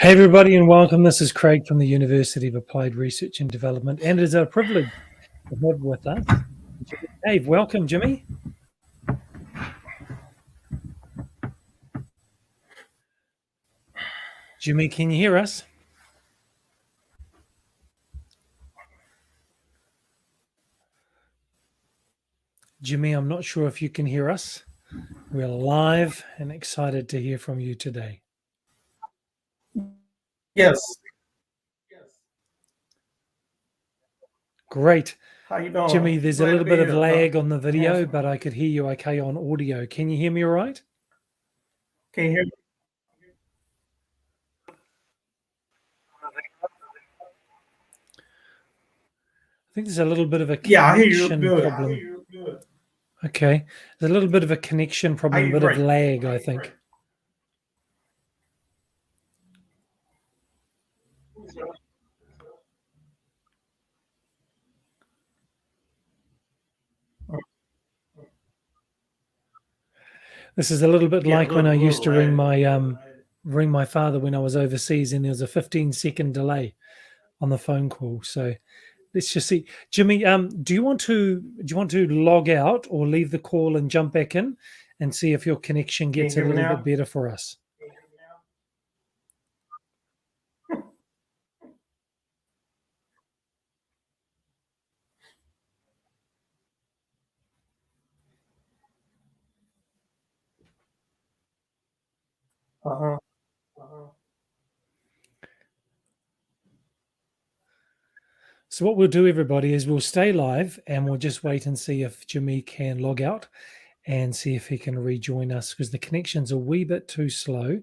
Hey, everybody, and welcome. This is Craig from the University of Applied Research and Development, and it's a privilege to have with us Jimmy Cave. Welcome, Jimmy. Jimmy, can you hear us? Jimmy, I'm not sure if you can hear us. We're live and excited to hear from you today. Yes. Great. How you doing? Jimmy, there's Glad a to little be bit of here. lag on the video, but I could hear you okay on audio. Can you hear me all right? Can you hear me? I think there's a little bit of a Yeah, I hear you connection good. problem. Okay. There's a little bit of a connection problem, a bit of lag, I think. This is a little bit like when I used to ring my father when I was overseas, and there was a 15-second delay on the phone call. So let's just see, Jimmy. Do you want to log out or leave the call and jump back in and see if your connection gets a little bit better for us? So what we'll do, everybody, is we'll stay live and we'll just wait and see if Jimmy can log out and see if he can rejoin us, because the connection's a wee bit too slow.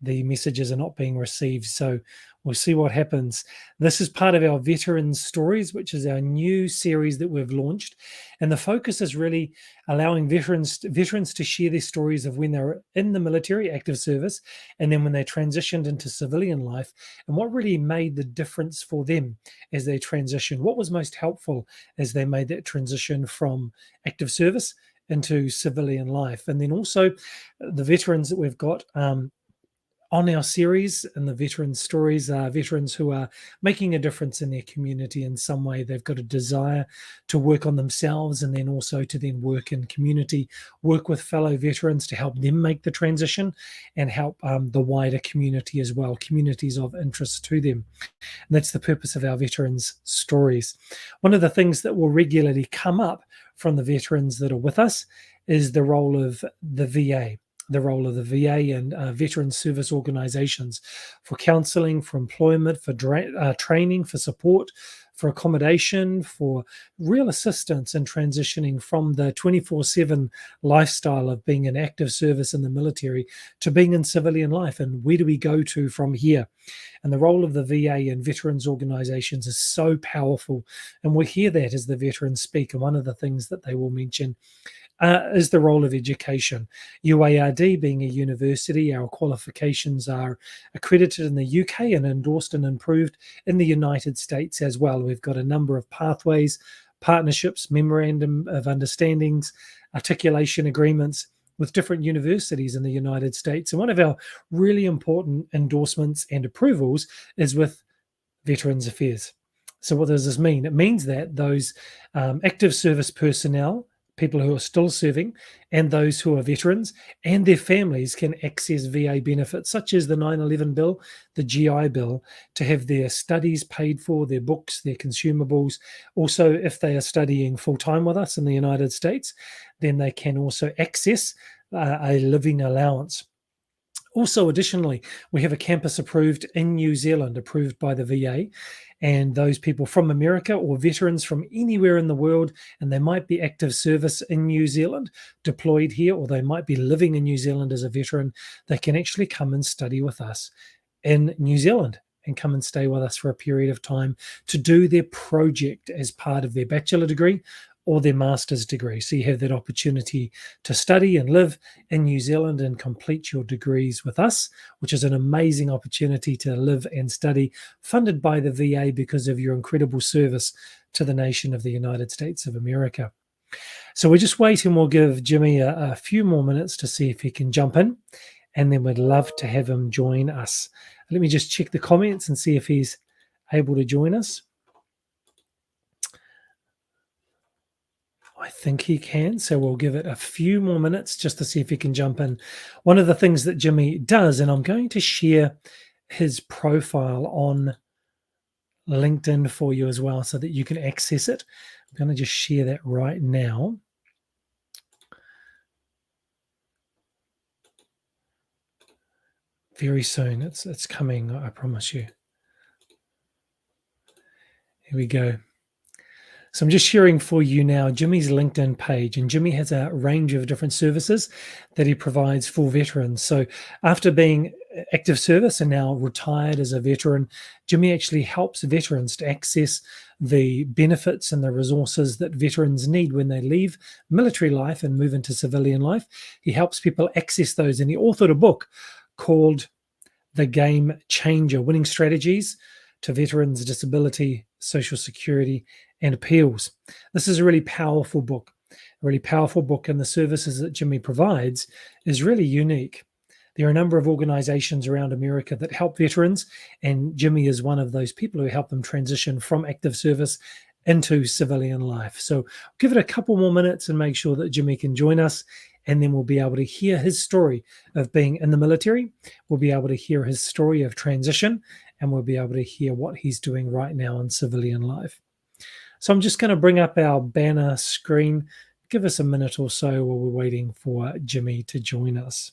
The messages are not being received. So we'll see what happens. This is part of our Veterans Stories, which is our new series that we've launched. And the focus is really allowing veterans to share their stories of when they're in the military, active service, and then when they transitioned into civilian life, and what really made the difference for them as they transition. What was most helpful as they made that transition from active service into civilian life. And then also the veterans that we've got on our series and the Veterans Stories are veterans who are making a difference in their community in some way. They've got a desire to work on themselves, and then also to then work in community, work with fellow veterans to help them make the transition and help the wider community as well, communities of interest to them. And that's the purpose of our Veterans Stories. One of the things that will regularly come up from the veterans that are with us is the role of the VA. The role of the VA and veteran service organizations for counseling, for employment, for training, for support, for accommodation, for real assistance in transitioning from the 24/7 lifestyle of being in active service in the military to being in civilian life. And where do we go to from here? And the role of the VA and veterans organizations is so powerful. And we hear that as the veterans speak. And one of the things that they will mention is the role of education. UARD being a university, our qualifications are accredited in the UK and endorsed and improved in the United States as well. We've got a number of pathways, partnerships, memorandum of understandings, articulation agreements with different universities in the United States. And one of our really important endorsements and approvals is with Veterans Affairs. So what does this mean? It means that those active service personnel, people who are still serving, and those who are veterans and their families can access VA benefits such as the 9/11 bill, the GI bill, to have their studies paid for, their books, their consumables. Also, if they are studying full-time with us in the United States, then they can also access a living allowance. Also, additionally, we have a campus approved in New Zealand, approved by the VA, and those people from America or veterans from anywhere in the world, and they might be active service in New Zealand, deployed here, or they might be living in New Zealand as a veteran, they can actually come and study with us in New Zealand and come and stay with us for a period of time to do their project as part of their bachelor degree or their master's degree. So you have that opportunity to study and live in New Zealand and complete your degrees with us, which is an amazing opportunity to live and study, funded by the VA because of your incredible service to the nation of the United States of America. So we just wait, and we'll give Jimmy a few more minutes to see if he can jump in and then we'd love to have him join us. Let me just check the comments and see if he's able to join us. I think he can, so we'll give it a few more minutes just to see if he can jump in. One of the things that Jimmy does, and I'm going to share his profile on LinkedIn for you as well so that you can access it. I'm going to just share that right now. Very soon. It's coming, I promise you. Here we go. So I'm just sharing for you now Jimmy's LinkedIn page, and Jimmy has a range of different services that he provides for veterans. So after being active service and now retired as a veteran, Jimmy actually helps veterans to access the benefits and the resources that veterans need when they leave military life and move into civilian life. He helps people access those, and he authored a book called The Game Changer: Winning Strategies to Veterans, Disability, Social Security, and Appeals. This is a really powerful book, and the services that Jimmy provides is really unique. There are a number of organizations around America that help veterans, and Jimmy is one of those people who help them transition from active service into civilian life. So give it a couple more minutes and make sure that Jimmy can join us, and then we'll be able to hear his story of being in the military. We'll be able to hear his story of transition, and we'll be able to hear what he's doing right now in civilian life. So I'm just going to bring up our banner screen. Give us a minute or so while we're waiting for Jimmy to join us.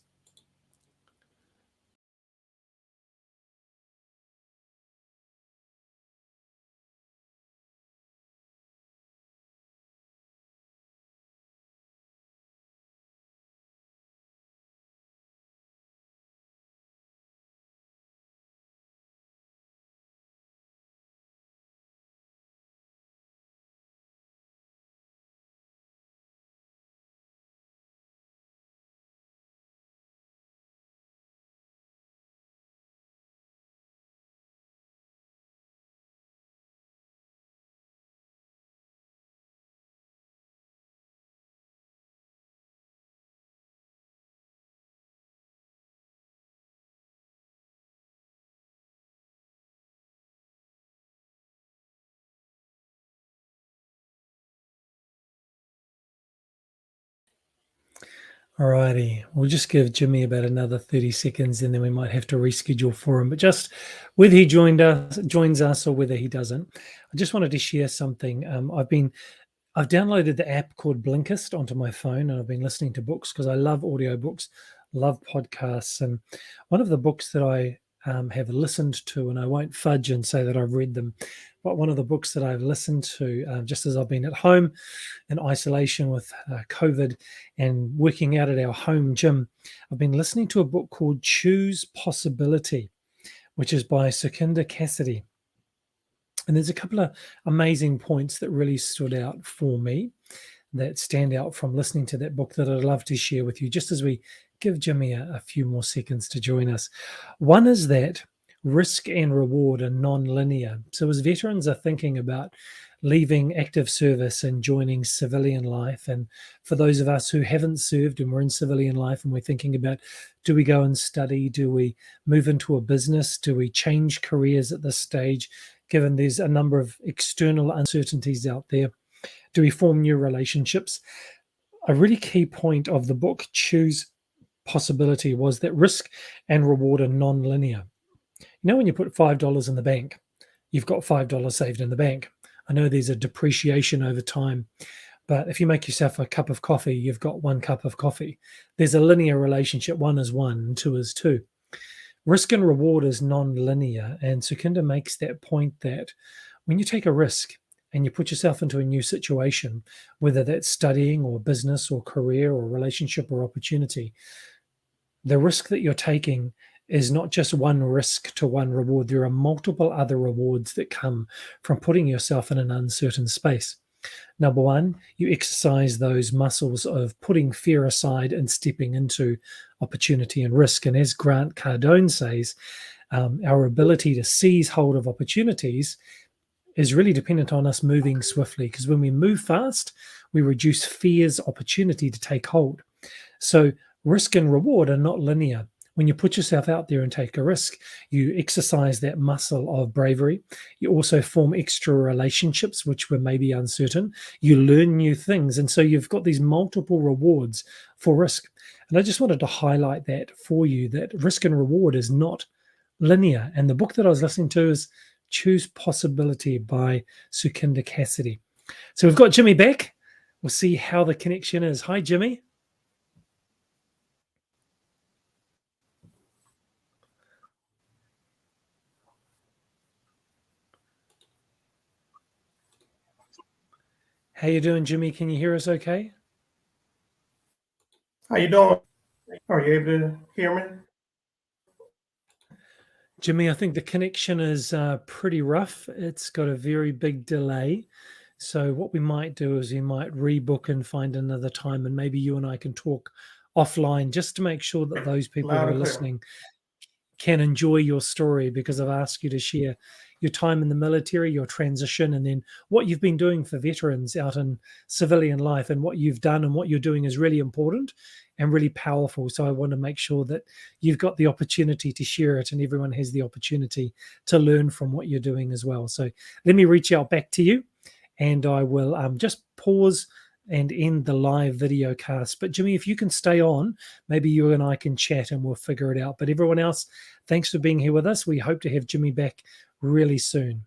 Alrighty, we'll just give Jimmy about another 30 seconds and then we might have to reschedule for him. But just whether he joins us or whether he doesn't, I just wanted to share something. I've downloaded the app called Blinkist onto my phone, and I've been listening to books because I love audiobooks, love podcasts. And one of the books that I have listened to, and I won't fudge and say that I've read them, but one of the books that I've listened to just as I've been at home in isolation with COVID and working out at our home gym, I've been listening to a book called Choose Possibility, which is by Sukhinder Cassidy. And there's a couple of amazing points that really stood out for me that stand out from listening to that book that I'd love to share with you just as we give Jimmy a few more seconds to join us. One is that risk and reward are non-linear. So as veterans are thinking about leaving active service and joining civilian life, and for those of us who haven't served and we're in civilian life and we're thinking about, do we go and study? Do we move into a business? Do we change careers at this stage, given there's a number of external uncertainties out there? Do we form new relationships? A really key point of the book, Choose Possibility, was that risk and reward are non-linear. You know, when you put $5 in the bank, you've got $5 saved in the bank. I know there's a depreciation over time, but if you make yourself a cup of coffee, you've got 1 cup of coffee. There's a linear relationship. 1 is 1 and 2 is 2. Risk and reward is non-linear, and Sukhinder makes that point that when you take a risk and you put yourself into a new situation, whether that's studying or business or career or relationship or opportunity, the risk that you're taking is not just one risk to one reward. There are multiple other rewards that come from putting yourself in an uncertain space. Number one, you exercise those muscles of putting fear aside and stepping into opportunity and risk. And as Grant Cardone says, our ability to seize hold of opportunities is really dependent on us moving swiftly, because when we move fast, we reduce fear's opportunity to take hold. So risk and reward are not linear. when you put yourself out there and take a risk, you exercise that muscle of bravery. You also form extra relationships, which were maybe uncertain. You learn new things. And so you've got these multiple rewards for risk. And I just wanted to highlight that for you, that risk and reward is not linear. And the book that I was listening to is Choose Possibility by Sukhinder Cassidy. So we've got Jimmy back. We'll see how the connection is. Hi, Jimmy. How you doing, Jimmy? Can you hear us okay? How you doing? Are you able to hear me? Jimmy, I think the connection is pretty rough. It's got a very big delay. So what we might do is we might rebook and find another time, and maybe you and I can talk offline just to make sure that those people Loud who are and clear. listening can enjoy your story, because I've asked you to share your time in the military, your transition, and then what you've been doing for veterans out in civilian life. And what you've done and what you're doing is really important and really powerful. So I want to make sure that you've got the opportunity to share it and everyone has the opportunity to learn from what you're doing as well. So let me reach out back to you, and I will just pause and end the live video cast. But Jimmy, if you can stay on, maybe you and I can chat and we'll figure it out. But everyone else, thanks for being here with us. We hope to have Jimmy back really soon.